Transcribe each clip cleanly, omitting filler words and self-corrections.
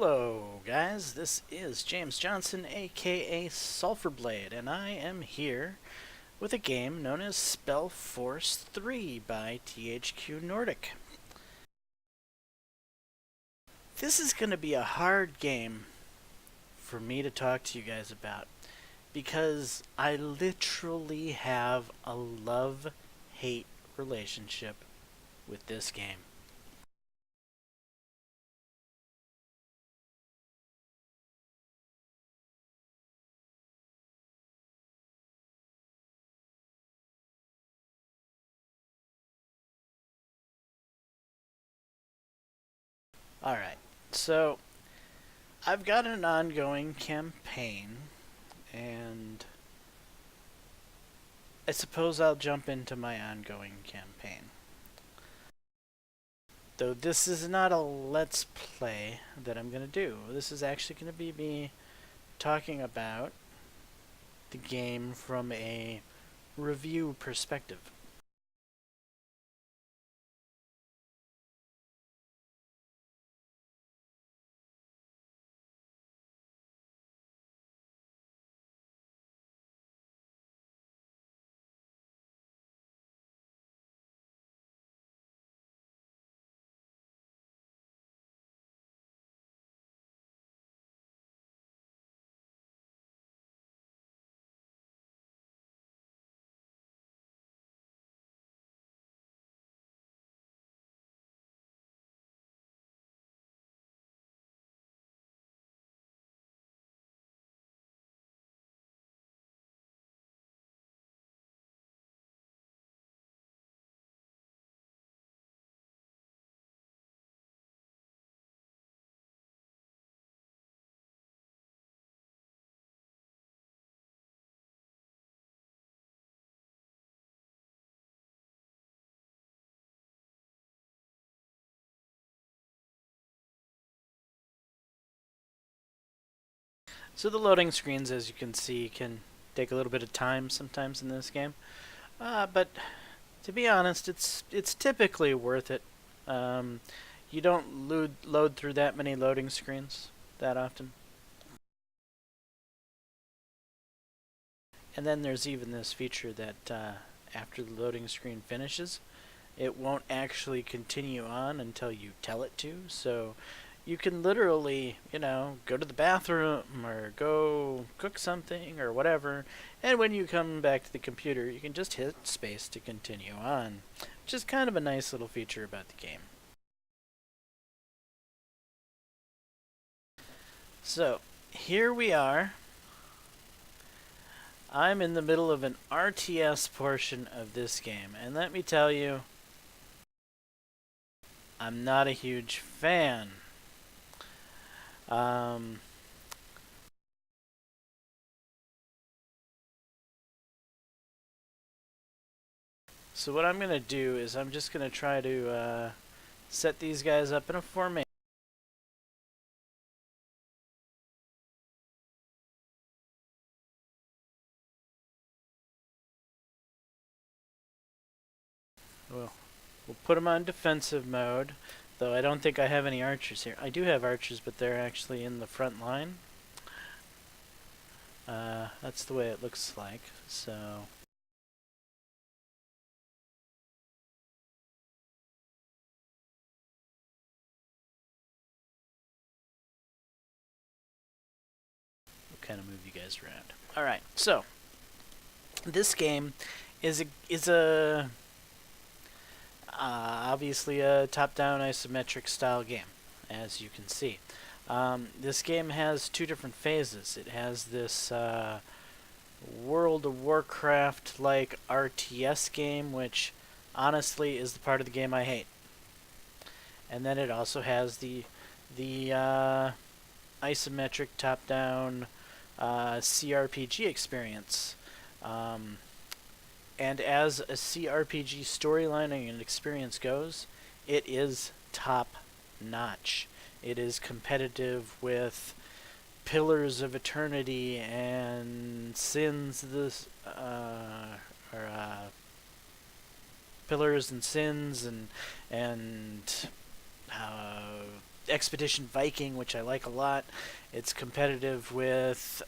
Hello guys, this is James Johnson aka Sulfurblade, and I am here with a game known as SpellForce 3 by THQ Nordic. This is going to be a hard game for me to talk to you guys about because I literally have a love-hate relationship with this game. Alright, so I've got an ongoing campaign, and I suppose I'll jump into my ongoing campaign. Though this is not a let's play that I'm going to do. This is actually going to be me talking about the game from a review perspective. So the loading screens, as you can see, can take a little bit of time sometimes in this game. But to be honest, it's typically worth it. Um, you don't load through that many loading screens that often. And then there's even this feature that after the loading screen finishes, it won't actually continue on until you tell it to. So you can literally, go to the bathroom or go cook something or whatever, and when you come back to the computer, you can just hit space to continue on, which is kind of a nice little feature about the game. So here we are. I'm in the middle of an RTS portion of this game, and let me tell you, I'm not a huge fan. So what I'm going to do is I'm just going to try to set these guys up in a formation. We'll put them on defensive mode, though I don't think I have any archers here. I do have archers, but they're actually in the front line. That's the way it looks like, so... we'll kind of move you guys around. Alright, so... this game is obviously a top-down isometric style game, as you can see. This game has two different phases. It has this World of Warcraft-like RTS game, which honestly is the part of the game I hate. And then it also has the isometric top-down CRPG experience. And as a CRPG storyline and experience goes, it is top-notch. It is competitive with Pillars of Eternity and Sins, Pillars and Sins and Expedition Viking, which I like a lot. It's competitive with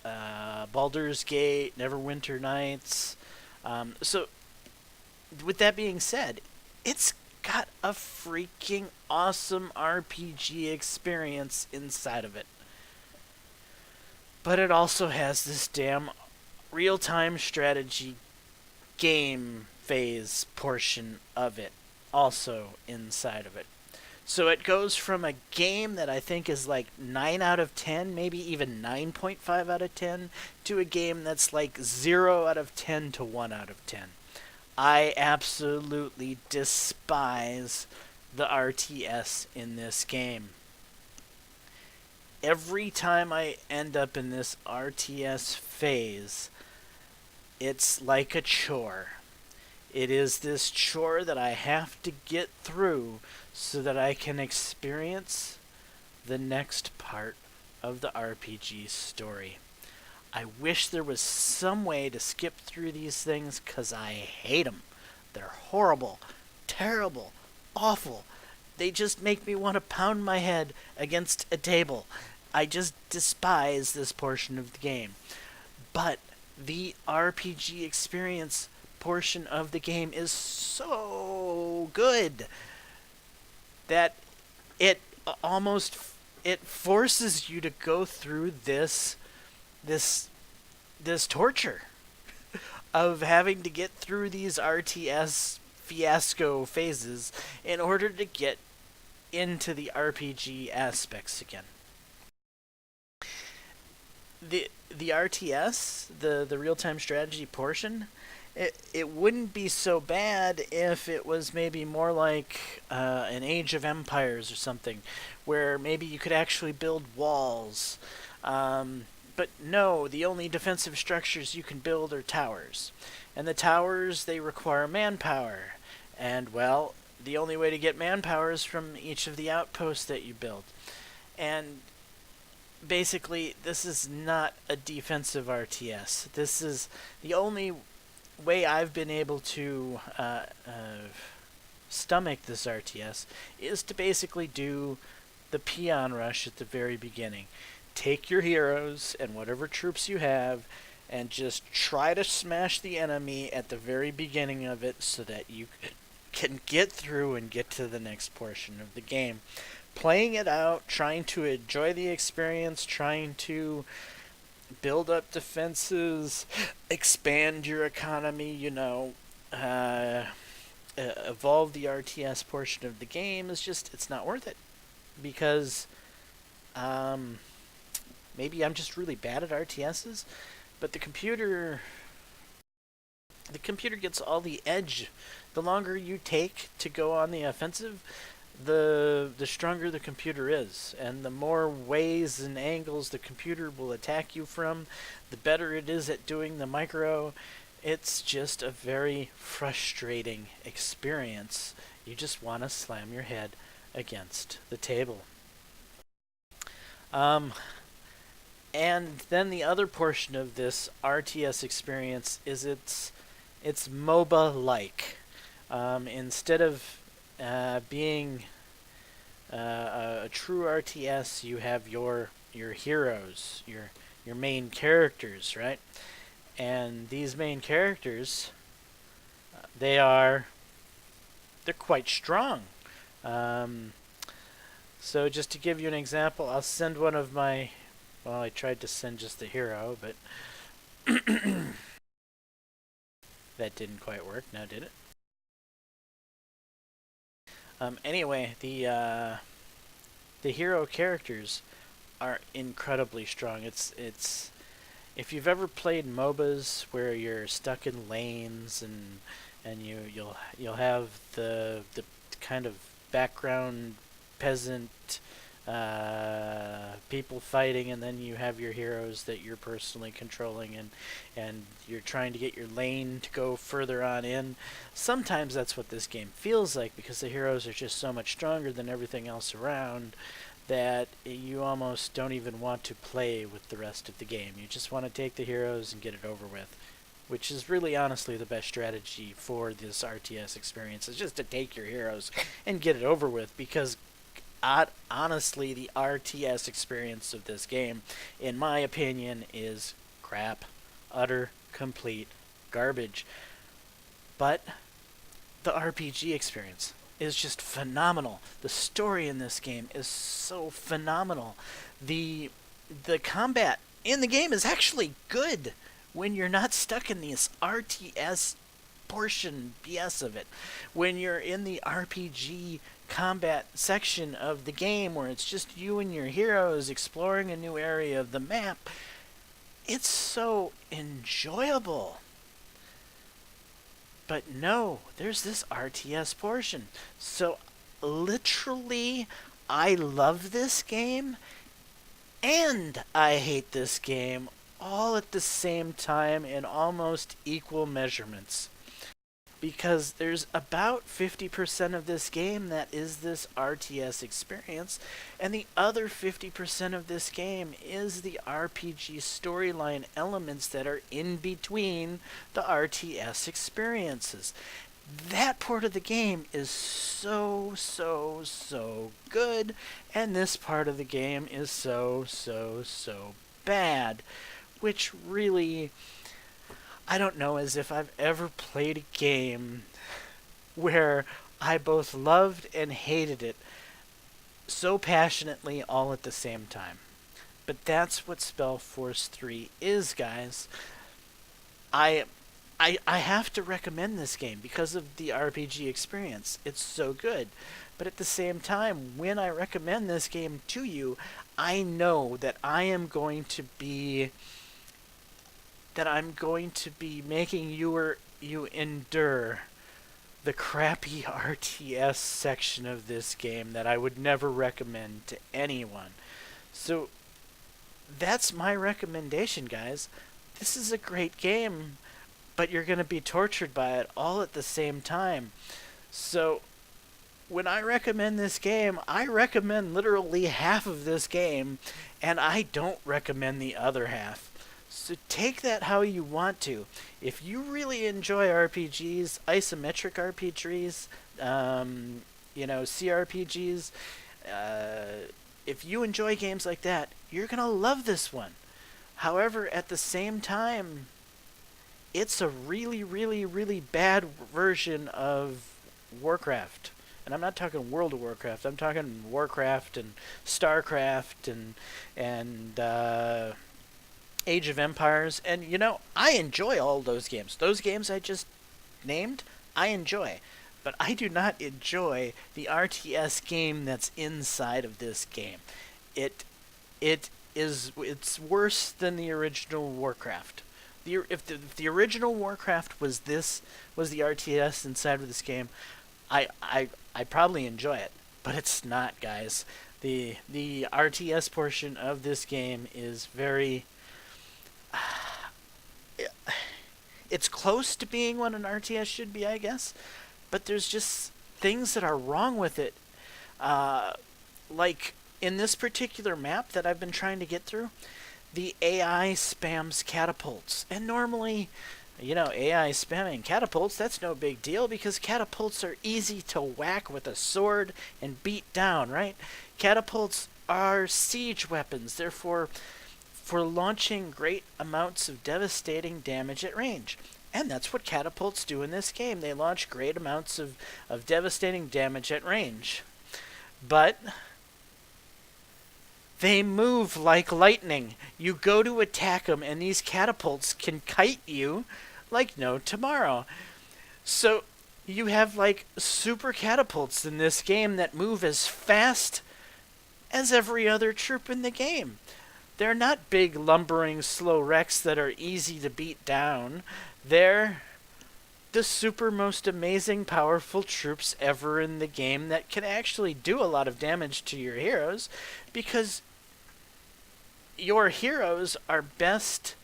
Baldur's Gate, Neverwinter Nights. So, with that being said, it's got a freaking awesome RPG experience inside of it. But it also has this damn real time strategy game phase portion of it also inside of it. So it goes from a game that I think is like 9 out of 10, maybe even 9.5 out of 10, to a game that's like 0 out of 10 to 1 out of 10. I absolutely despise the RTS in this game. Every time I end up in this RTS phase, it's like a chore. It is this chore that I have to get through so that I can experience the next part of the RPG story. I wish there was some way to skip through these things because I hate them. They're horrible, terrible, awful. They just make me want to pound my head against a table. I just despise this portion of the game. But the RPG experience portion of the game is so good that it almost it forces you to go through this torture of having to get through these RTS fiasco phases in order to get into the RPG aspects again. The RTS, the real time strategy portion, it wouldn't be so bad if it was maybe more like an Age of Empires or something, where maybe you could actually build walls. But no, the only defensive structures you can build are towers. And the towers, they require manpower. And, well, the only way to get manpower is from each of the outposts that you build. And basically, this is not a defensive RTS. This is the only way I've been able to stomach this RTS is to basically do the peon rush at the very beginning. Take your heroes and whatever troops you have and just try to smash the enemy at the very beginning of it so that you can get through and get to the next portion of the game. Playing it out, trying to enjoy the experience, trying to build up defenses, expand your economy, evolve the RTS portion of the game is just, it's not worth it. Because, maybe I'm just really bad at RTSs, but the computer gets all the edge. The longer you take to go on the offensive, the stronger the computer is, and the more ways and angles the computer will attack you from, the better it is at doing the micro. It's just a very frustrating experience. You just want to slam your head against the table. And then the other portion of this RTS experience is it's MOBA-like. Instead of being a true RTS, you have your heroes, your main characters, right? And these main characters, they're quite strong. So just to give you an example, I'll send one of my... Well, I tried to send just the hero, but that didn't quite work. Now did it? Anyway, the hero characters are incredibly strong. It's if you've ever played MOBAs where you're stuck in lanes and you'll have the kind of background peasant people fighting, and then you have your heroes that you're personally controlling, and you're trying to get your lane to go further on in. Sometimes that's what this game feels like, because the heroes are just so much stronger than everything else around that you almost don't even want to play with the rest of the game. You just want to take the heroes and get it over with, which is really honestly the best strategy for this RTS experience, is just to take your heroes and get it over with, because honestly, the RTS experience of this game, in my opinion, is crap. Utter, complete garbage. But the RPG experience is just phenomenal. The story in this game is so phenomenal. The the combat in the game is actually good when you're not stuck in this RTS portion BS of it. When you're in the RPG combat section of the game where it's just you and your heroes exploring a new area of the map, it's so enjoyable. But no, there's this RTS portion. So literally, I love this game and I hate this game all at the same time in almost equal measurements. Because there's about 50% of this game that is this RTS experience, and the other 50% of this game is the RPG storyline elements that are in between the RTS experiences. That part of the game is so, so, so good, and this part of the game is so, so, so bad, which really, I don't know as if I've ever played a game where I both loved and hated it so passionately all at the same time. But that's what SpellForce 3 is, guys. I I have to recommend this game because of the RPG experience. It's so good. But at the same time, when I recommend this game to you, I know that I'm going to be making you endure the crappy RTS section of this game that I would never recommend to anyone. So that's my recommendation, guys. This is a great game, but you're going to be tortured by it all at the same time. So when I recommend this game, I recommend literally half of this game, and I don't recommend the other half. So take that how you want to. If you really enjoy RPGs, isometric RPGs, CRPGs, if you enjoy games like that, you're going to love this one. However, at the same time, it's a really, really, really bad version of Warcraft. And I'm not talking World of Warcraft. I'm talking Warcraft and StarCraft and Age of Empires. And, I enjoy all those games. Those games I just named, I enjoy. But I do not enjoy the RTS game that's inside of this game. It's worse than the original Warcraft. If the original Warcraft was the RTS inside of this game, I probably enjoy it, but it's not, guys. The RTS portion of this game is very it's close to being what an RTS should be, I guess, but there's just things that are wrong with it. Like in this particular map that I've been trying to get through, the AI spams catapults. And normally, AI spamming catapults, that's no big deal because catapults are easy to whack with a sword and beat down, right? Catapults are siege weapons, therefore for launching great amounts of devastating damage at range. And that's what catapults do in this game. They launch great amounts of devastating damage at range. But they move like lightning. You go to attack them, and these catapults can kite you like no tomorrow. So you have like super catapults in this game that move as fast as every other troop in the game. They're not big, lumbering, slow wrecks that are easy to beat down. They're the super most amazing, powerful troops ever in the game that can actually do a lot of damage to your heroes because your heroes are best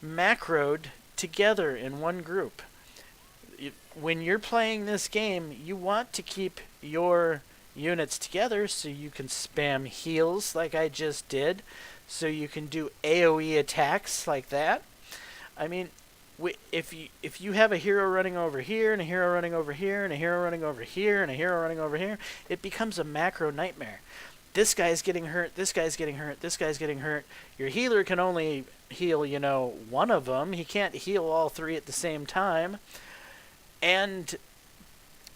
macroed together in one group. When you're playing this game, you want to keep your units together so you can spam heals like I just did, so you can do AoE attacks like that. I mean, if you have a hero running over here and a hero running over here and a hero running over here and a hero running over here, it becomes a macro nightmare. This guy's getting hurt, this guy's getting hurt, this guy's getting hurt. Your healer can only heal, one of them. He can't heal all three at the same time. And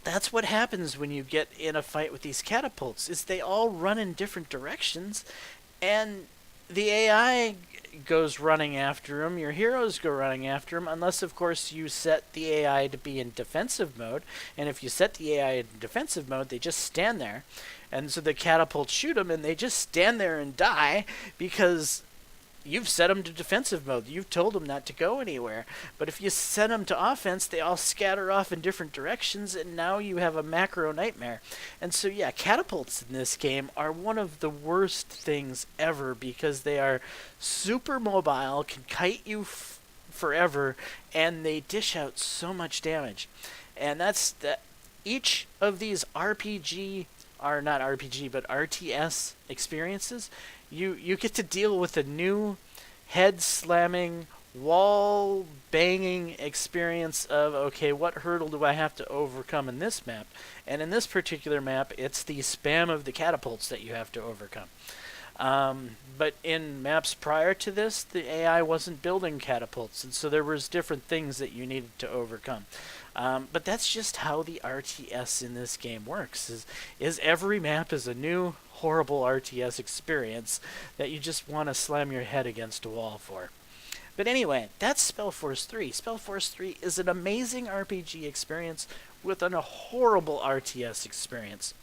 that's what happens when you get in a fight with these catapults, is they all run in different directions, and the AI goes running after them, your heroes go running after them, unless of course you set the AI to be in defensive mode. And if you set the AI in defensive mode, they just stand there, and so the catapults shoot them and they just stand there and die because you've set them to defensive mode. You've told them not to go anywhere. But if you set them to offense, they all scatter off in different directions, and now you have a macro nightmare. And so, yeah, catapults in this game are one of the worst things ever because they are super mobile, can kite you forever, and they dish out so much damage. And that's that. Each of these RPG, or not RPG, but RTS experiences, you get to deal with a new head-slamming, wall-banging experience of, okay, what hurdle do I have to overcome in this map? And in this particular map, it's the spam of the catapults that you have to overcome. But in maps prior to this, the AI wasn't building catapults, and so there was different things that you needed to overcome. But that's just how the RTS in this game works, is every map is a new horrible RTS experience that you just want to slam your head against a wall for. But anyway, that's SpellForce 3. SpellForce 3 is an amazing RPG experience with a horrible RTS experience.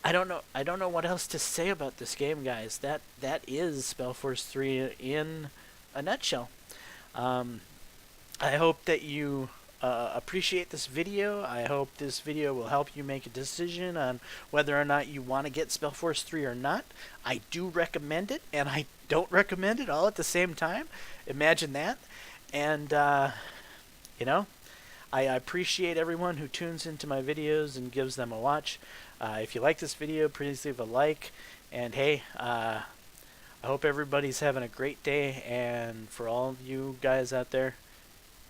I don't know what else to say about this game, guys. That is SpellForce 3 in a nutshell. I hope that you appreciate this video. I hope this video will help you make a decision on whether or not you want to get SpellForce 3 or not. I do recommend it, and I don't recommend it all at the same time. Imagine that. And, I appreciate everyone who tunes into my videos and gives them a watch. If you like this video, please leave a like. And hey, I hope everybody's having a great day. And for all of you guys out there,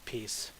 peace.